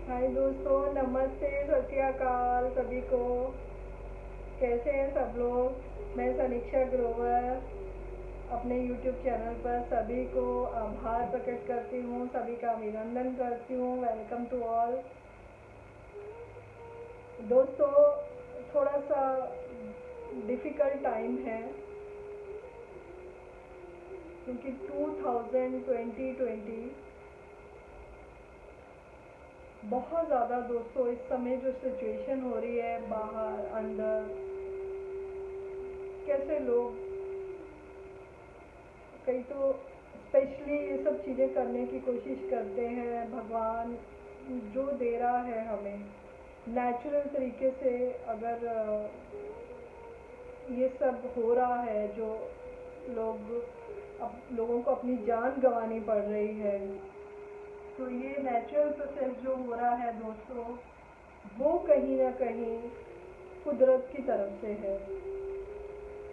हाय दोस्तों, नमस्ते, सत श्री अकाल सभी को। कैसे हैं सब लोग। मैं समीक्षा ग्रोवर अपने YouTube चैनल पर सभी को आभार प्रकट करती हूँ, सभी का अभिनंदन करती हूँ। Welcome to all. दोस्तों, थोड़ा सा डिफ़िकल्ट टाइम है क्योंकि 2020 बहुत ज़्यादा दोस्तों इस समय जो सिचुएशन हो रही है बाहर अंदर, कैसे लोग कई तो स्पेशली ये सब चीज़ें करने की कोशिश करते हैं। भगवान जो दे रहा है हमें नेचुरल तरीके से, अगर ये सब हो रहा है जो लोगों को अपनी जान गंवानी पड़ रही है, तो ये नेचुरल प्रोसेस जो हो रहा है दोस्तों, वो कहीं ना कहीं कुदरत की तरफ से है।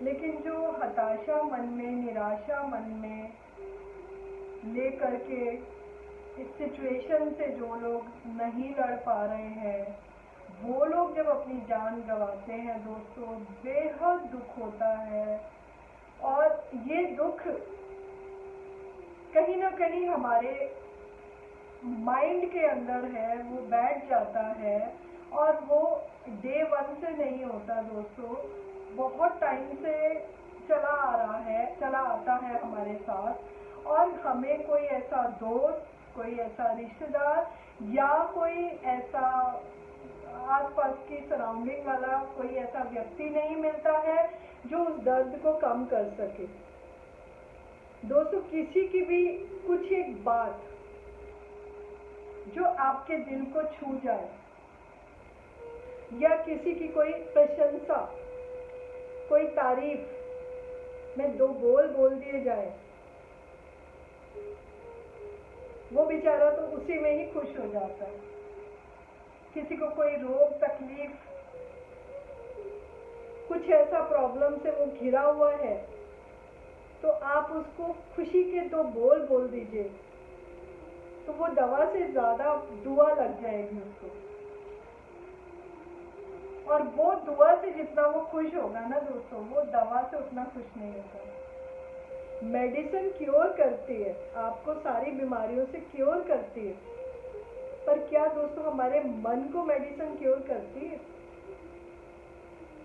लेकिन जो हताशा मन में, निराशा मन में ले करके इस सिचुएशन से जो लोग नहीं लड़ पा रहे हैं, वो लोग जब अपनी जान गंवाते हैं दोस्तों, बेहद दुख होता है। और ये दुख कहीं ना कहीं हमारे माइंड के अंदर है, वो बैठ जाता है। और वो डे वन से नहीं होता दोस्तों, बहुत टाइम से चला आता है हमारे साथ। और हमें कोई ऐसा दोस्त, कोई ऐसा रिश्तेदार या कोई ऐसा आसपास की सराउंडिंग वाला कोई ऐसा व्यक्ति नहीं मिलता है जो उस दर्द को कम कर सके। दोस्तों, किसी की भी कुछ एक बात जो आपके दिल को छू जाए, या किसी की कोई प्रशंसा, कोई तारीफ में दो बोल दिए जाए, वो बेचारा तो उसी में ही खुश हो जाता है। किसी को कोई रोग तकलीफ, कुछ ऐसा प्रॉब्लम से वो घिरा हुआ है, तो आप उसको खुशी के दो बोल दीजिए, तो वो दवा से ज्यादा दुआ लग जाएगी उसको। और वो दुआ से जितना वो खुश होगा ना दोस्तों, वो दवा से उतना खुश नहीं होता। मेडिसिन क्योर करती है, आपको सारी बीमारियों से क्योर करती है, पर क्या दोस्तों हमारे मन को मेडिसिन क्योर करती है?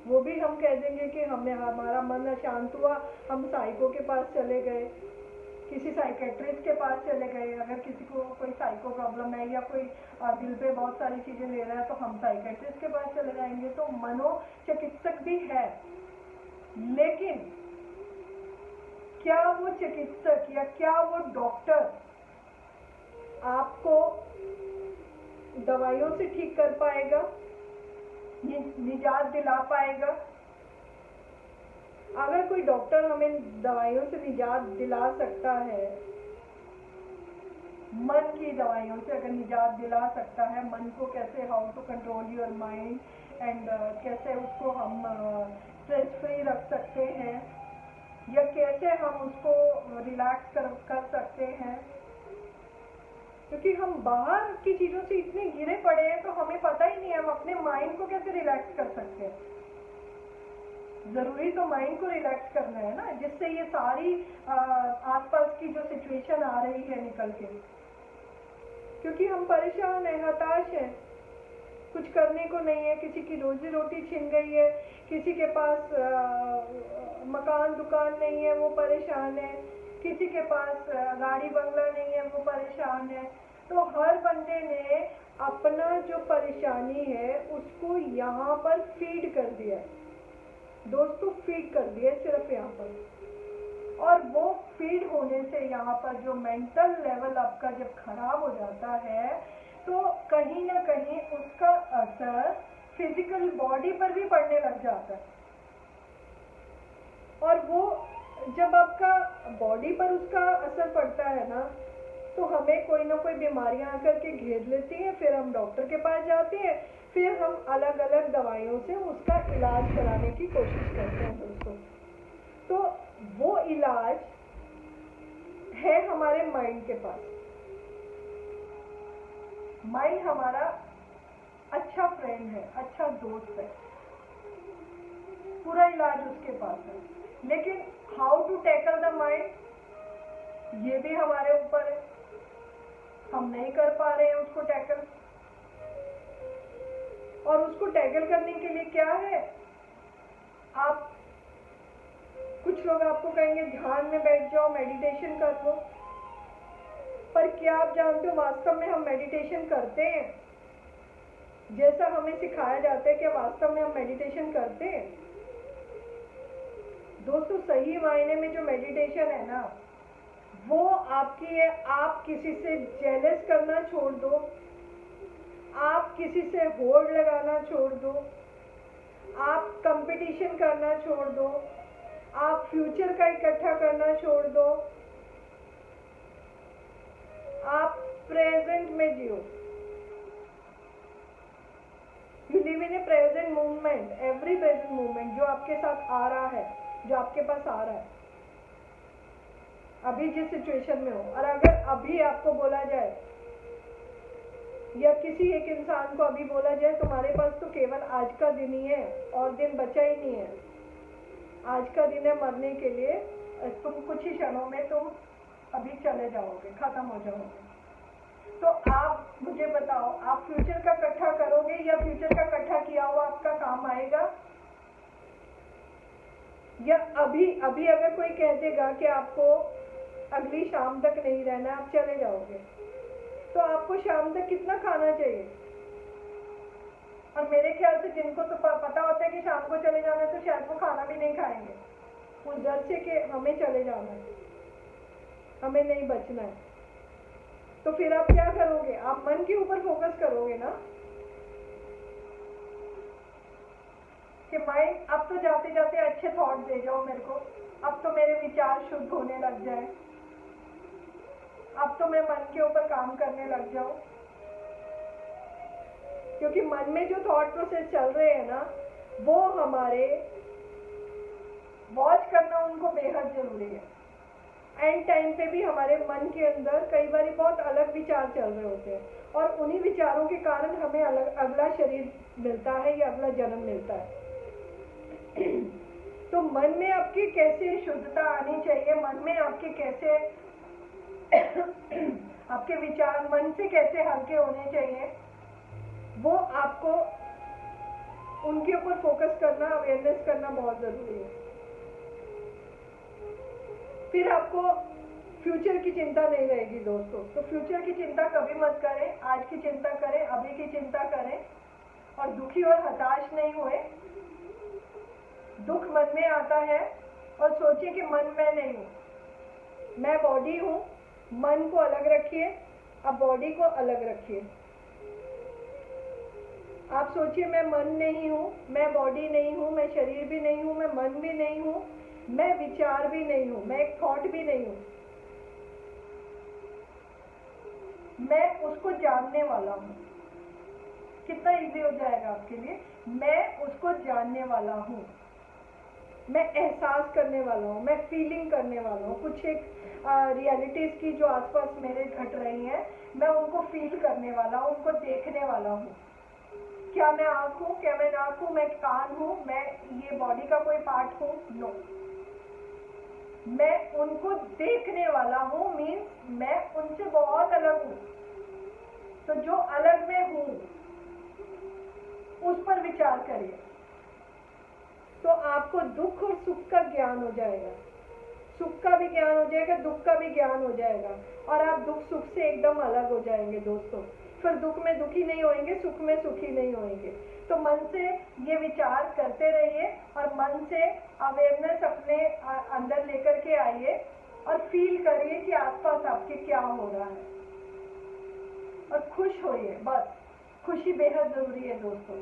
वो भी हम कह देंगे कि हमारा मन अशांत हुआ, हम साइको के पास चले गए, किसी साइकेट्रिस्ट के पास चले गए। अगर किसी को कोई साइको प्रॉब्लम है या कोई दिल पे बहुत सारी चीज़ें ले रहा है, तो हम साइकेट्रिस्ट के पास चले जाएंगे। तो मनोचिकित्सक भी है, लेकिन क्या वो चिकित्सक या क्या वो डॉक्टर आपको दवाइयों से ठीक कर पाएगा, निजात दिला पाएगा? अगर कोई डॉक्टर हमें दवाइयों से निजात दिला सकता है, मन की दवाइयों से अगर निजात दिला सकता है, मन को कैसे, how to control your mind and कैसे उसको हम स्ट्रेस फ्री रख सकते हैं, या कैसे हम उसको रिलैक्स कर सकते हैं। क्योंकि हम बाहर की चीज़ों से इतने घिरे पड़े हैं, तो हमें पता ही नहीं है हम अपने माइंड को कैसे रिलैक्स कर सकते हैं। ज़रूरी तो माइंड को रिलैक्स करना है ना, जिससे ये सारी आसपास की जो सिचुएशन आ रही है निकल के। क्योंकि हम परेशान हैं, हताश हैं, कुछ करने को नहीं है, किसी की रोजी रोटी छिन गई है, किसी के पास मकान दुकान नहीं है, वो परेशान है, किसी के पास गाड़ी बंगला नहीं है, वो परेशान है। तो हर बंदे ने अपना जो परेशानी है उसको यहाँ पर फीड कर दिया दोस्तों, फीड कर दिया सिर्फ यहाँ पर। और वो फीड होने से यहाँ पर जो मेंटल लेवल आपका जब खराब हो जाता है, तो कहीं ना कहीं उसका असर फिजिकल बॉडी पर भी पड़ने लग जाता है। और वो जब आपका बॉडी पर उसका असर पड़ता है ना, तो हमें कोई ना कोई बीमारियां आकर के घेर लेती हैं। फिर हम डॉक्टर के पास जाते हैं, फिर हम अलग अलग दवाइयों से उसका इलाज कराने की कोशिश करते हैं दोस्तों। तो वो इलाज है हमारे माइंड के पास। माइंड हमारा अच्छा फ्रेंड है, अच्छा दोस्त है, पूरा इलाज उसके पास है। लेकिन how to tackle the mind, ये भी हमारे ऊपर है। हम नहीं कर पा रहे हैं उसको टैकल। और उसको टैकल करने के लिए क्या है, आप कुछ लोग आपको कहेंगे ध्यान में बैठ जाओ, मेडिटेशन कर लो। पर क्या आप जानते हो वास्तव में हम मेडिटेशन करते हैं जैसा हमें सिखाया जाता है? क्या वास्तव में हम मेडिटेशन करते हैं? दोस्तों सही मायने में जो मेडिटेशन है ना, वो आपकी है। आप किसी से जेलस करना छोड़ दो, आप किसी से होड़ लगाना छोड़ दो, आप कंपटीशन करना छोड़ दो, आप फ्यूचर का इकट्ठा करना छोड़ दो, आप प्रेजेंट में जियो। You live in a present movement, every present movement जो आपके साथ आ रहा है, जो आपके पास आ रहा है अभी जिस सिचुएशन में हो। और अगर अभी आपको बोला जाए या किसी एक इंसान को अभी बोला जाए तुम्हारे पास तो केवल आज का दिन ही है और दिन बचा ही नहीं है, आज का दिन है मरने के लिए, तुम कुछ ही क्षणों में तुम अभी चले जाओगे, खत्म हो जाओगे, तो आप मुझे बताओ आप फ्यूचर का इकट्ठा करोगे या फ्यूचर का इकट्ठा किया हुआ आपका काम आएगा? या अभी अभी अगर कोई कह देगा कि आपको अगली शाम तक नहीं रहना, आप चले जाओगे, तो आपको शाम तक कितना खाना चाहिए? और मेरे ख्याल से जिनको तो पता होता है कि शाम को चले जाना है तो शायद वो खाना भी नहीं खाएंगे उस डर से कि हमें चले जाना है, हमें नहीं बचना है। तो फिर आप क्या करोगे? आप मन के ऊपर फोकस करोगे ना कि माइंड अब तो जाते जाते अच्छे थॉट दे जाओ मेरे को, अब तो मेरे विचार शुद्ध होने लग जाए, अब तो मैं मन के ऊपर काम करने लग जाऊं। क्योंकि मन में जो थॉट प्रोसेस चल रहे हैं ना, वो हमारे वॉच करना उनको बेहद जरूरी है। एंड टाइम पे भी हमारे मन के अंदर कई बार बहुत अलग विचार चल रहे होते हैं और उन्हीं विचारों के कारण हमें अगला शरीर मिलता है या अगला जन्म मिलता है। तो मन में आपकी कैसे शुद्धता आनी चाहिए, मन में आपके कैसे आपके विचार मन से कैसे हल्के होने चाहिए, वो आपको उनके ऊपर फोकस करना, अवेयरनेस करना बहुत जरूरी है। फिर आपको फ्यूचर की चिंता नहीं रहेगी दोस्तों। तो फ्यूचर की चिंता कभी मत करें, आज की चिंता करें, अभी की चिंता करें और दुखी और हताश नहीं हुए। दुख मन में आता है और सोचिए कि मन मैं नहीं हूँ, मैं बॉडी हूँ। मन को अलग रखिए, अब बॉडी को अलग रखिए। आप सोचिए मैं मन नहीं हूँ, मैं बॉडी नहीं हूँ, मैं शरीर भी नहीं हूँ, मैं मन भी नहीं हूँ, मैं विचार भी नहीं हूँ, मैं एक थॉट भी नहीं हूँ। मैं उसको जानने वाला हूँ। कितना इजी हो जाएगा आपके लिए, मैं उसको जानने वाला हूँ, मैं एहसास करने वाला हूँ, मैं फीलिंग करने वाला हूँ। कुछ एक रियलिटीज की जो आसपास मेरे घट रही हैं, मैं उनको फील करने वाला हूँ, उनको देखने वाला हूँ। क्या मैं आँख हूँ, क्या मैं नाक हूँ, मैं कान हूँ, मैं ये बॉडी का कोई पार्ट हूँ? नो, मैं उनको देखने वाला हूँ, मीन्स मैं उनसे बहुत अलग हूँ। तो जो अलग मैं हूँ उस पर विचार करिए, तो आपको दुख और सुख का ज्ञान हो जाएगा, सुख का भी ज्ञान हो जाएगा, दुख का भी ज्ञान हो जाएगा और आप दुख सुख से एकदम अलग हो जाएंगे दोस्तों। फिर दुख में दुखी नहीं होंगे, सुख में सुखी नहीं होंगे। तो मन से ये विचार करते रहिए और मन से अवेयरनेस अपने अंदर लेकर के आइए और फील करिए कि आसपास आपके क्या हो रहा है और खुश होइए। बस खुशी बेहद जरूरी है दोस्तों।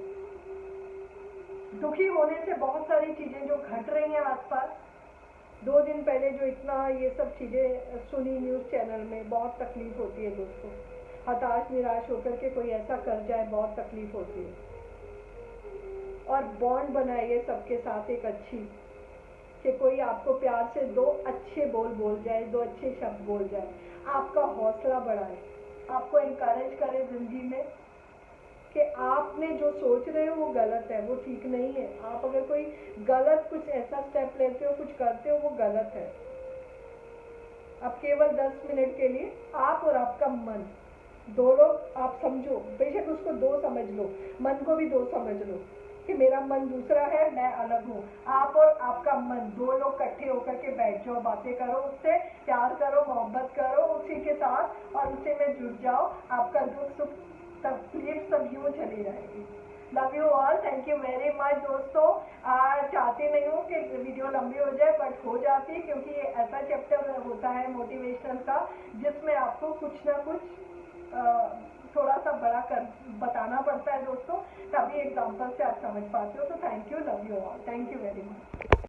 दुखी होने से बहुत सारी चीजें जो घट रही हैं आसपास, 2 दिन पहले जो इतना ये सब चीजें सुनी न्यूज चैनल में, बहुत तकलीफ होती है दोस्तों। हताश निराश होकर के कोई ऐसा कर जाए, बहुत तकलीफ होती है। और बॉन्ड बनाइए सबके साथ एक अच्छी, कि कोई आपको प्यार से 2 अच्छे बोल जाए, 2 अच्छे शब्द बोल जाए, आपका हौसला बढ़ाए। आपको इनकरेज करे जिंदगी में कि आपने जो सोच रहे हो वो गलत है, वो ठीक नहीं है। आप अगर कोई गलत कुछ ऐसा स्टेप लेते हो, कुछ करते हो, वो गलत है। अब केवल 10 मिनट के लिए आप और आपका मन, दो लोग आप समझो, बेशक उसको दो समझ लो, मन को भी दो समझ लो कि मेरा मन दूसरा है, मैं अलग हूँ। आप और आपका मन दो लोग इकट्ठे होकर के बैठ जाओ, बातें करो, उससे प्यार करो, मोहब्बत करो उसी के साथ, और उसी में जुट जाओ। आपका दुख सुख तकलीफ सब यूं चली रहेगी। Love you all, thank you very much दोस्तों। चाहती नहीं हूँ कि वीडियो लंबी हो जाए, बट हो जाती है क्योंकि ये ऐसा चैप्टर होता है मोटिवेशनल का जिसमें आपको कुछ ना कुछ थोड़ा सा बड़ा कर बताना पड़ता है दोस्तों, तभी एग्जाम्पल से आप समझ पाते हो। तो thank you, love you all, thank you very much.